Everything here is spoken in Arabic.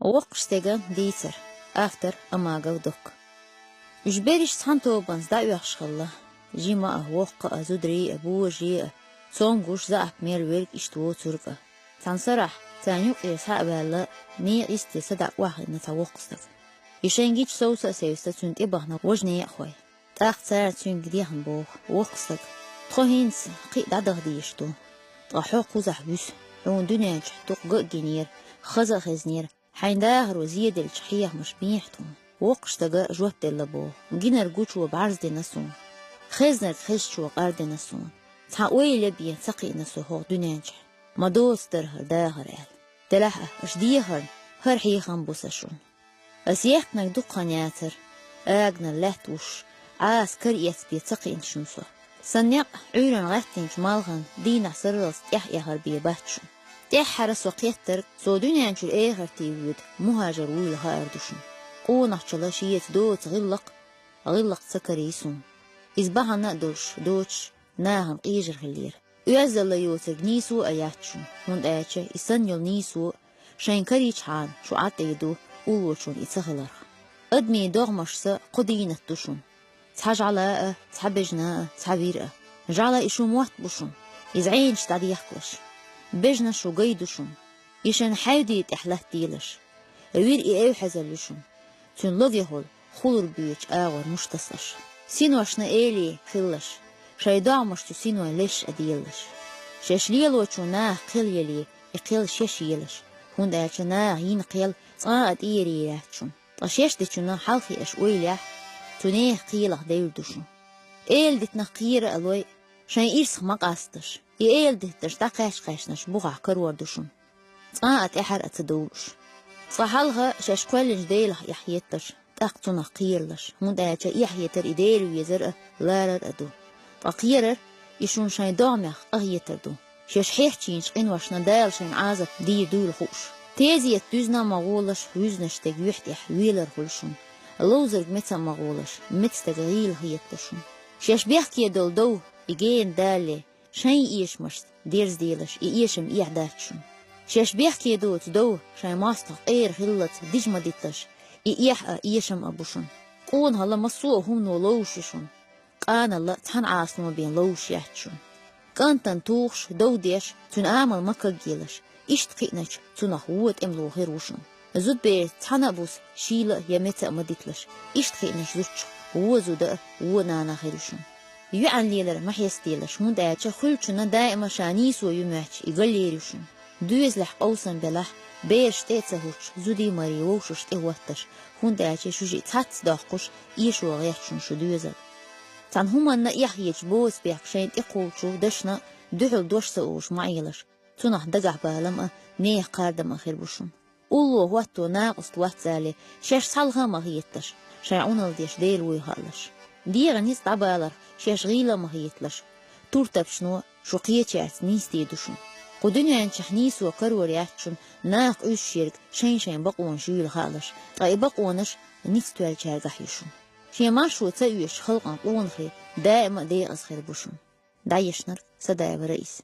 وقشتغن ديتر افتر اماغو دوك جبريش سانتو بنز دا يخشخلا جيما اهوق ازودري ابوجي سونغوش زا مير ويرك اشتو ترقه تنصرح تانيوك يسحق بالا ني استي صدق واحد نتوقستك يشنجيش سوسا سيوستا تنت إبهنا وجني أخوي تاخت سارة تنك ديهم بوخ وقستك تخوهينس قيد عدغ ديشتو تغحوق وزح بيس عون دنياج تقق جنير خزا خزنير حين داهر وزيد الشحيح مش بيحتو وقشتك جوبت اللبو جينر جوشو بعرض دي نسون خزنر خششو قارد نسون تحقوي لبي تقي نسو هو دنياج مدوستر داهر ال تلاحة اشديهر هر حيخان بوسشون أسيحنا دقان ياتر أغنى اللهتوش عاسكر يسبي تقين شنسو سنيق عيرن غاتين جمالغن دينا سرلس يحيهر بيباتشو تحرس وقيتر سو دنيا انشو الايغر تيود مهاجر ويلها اردوشن قونا شلاشية دوت غلق سكريسون إزباها نقدرش دوتش ناهم قيجر هلير يوزل يوتر نيسو اياتشو هند اياتشا يسنيل نيسو شاين كريش حان شو عطيدو أولوشون يتسهلر أدمي دوغمشسا قدينة دوشون تحاج علاء تحبجنا تحبيرة جعلا إشو موات بوشون يزعينش تعدي يحكلش بجنا شو قيدوشون يشان حاودي تحلاه ديلش وير إيو حزلوشون تون لغيهول خلور بيوش آور مشتصلش سينوشنا إيلي خلش شايدعمش تو سينو ليش أديلش شاش ليلوشو ناه قيل يلي إقيل شاش يلش هند أجنا هين قيل صاعد إيري يحشون طشيش دتشنا حلقي أشويلح تنيه قيله ديردوشون إيل دتنا قيرة ألوي شان إيرس مقاستش إيل دتش دقاش قاشنش بوغع كروردوشون صاعد إحر أتدولش صحالها شاش كوالنج ديله يحيتش تاقتنا قيرلش هند أجا يحيتر إديرو يزرق لارر أدو تقيرر يشون شان دامخ أغيتردو شاش حيحتينش إنوشنا دايل شان عازب دي دول خوش تيزي يتوزنا مغولش ويزنش تجوحتح ويلر خلشون لوزر متى مغولش متستغيل هيتلشون شاش بيحكي دو يجين دالي شاين إيش مش ديرز ديلش إيشم إيحداتشون شاش بيحكي دو شاين ماستق إير هلت ديجما ديتلش إيحا إيشم أبوشون قون هلا مصوه هم نولوششون قان الله تحن عاصنو بين لوش يحتشون كان تنتوخش دو ديش تن عامل مكا جيلش إشتقينش تنحوت إملو هيروشن زود بير تحنبوس شيلة يمتى مديتلش إشتقينش زوتش هو زود هو نانا هيروشن يعن ليلر محيستيلش هون دايتش خلچنا دائما شانيسو يمحش إغليروشن دويز لح قوسن بلح بيرش تيتسهوش زودي مريوشش تهوتش هون دايتش شوجي تاتس داقوش إيشو غيحشن شو دويزل تان هما نقيح يجبوس بيحكشين إقوشو دشنا دوحل دوش سأوش معيلش تنح دقع بالما نيه قاردم أخير بوشن أولو واتو ناقص وات زالي شاش صالها ما هيتلش شاعونا لديش ديل ويهالش ديغا نيس طبالر شاش غيلا ما هيتلش تورتب شنو شو قيتشعت نيستي دوشن قدنيا ينشح نيس وكرور يحتشن ناق اوش شيرك شين بقوان شويل خالش طاي بقوانش نيستو الجارقح يشن شي ماشو تسويش خلقان قوان خير دائما ديغ أصخير بوشن دايشنر سدايب رئيس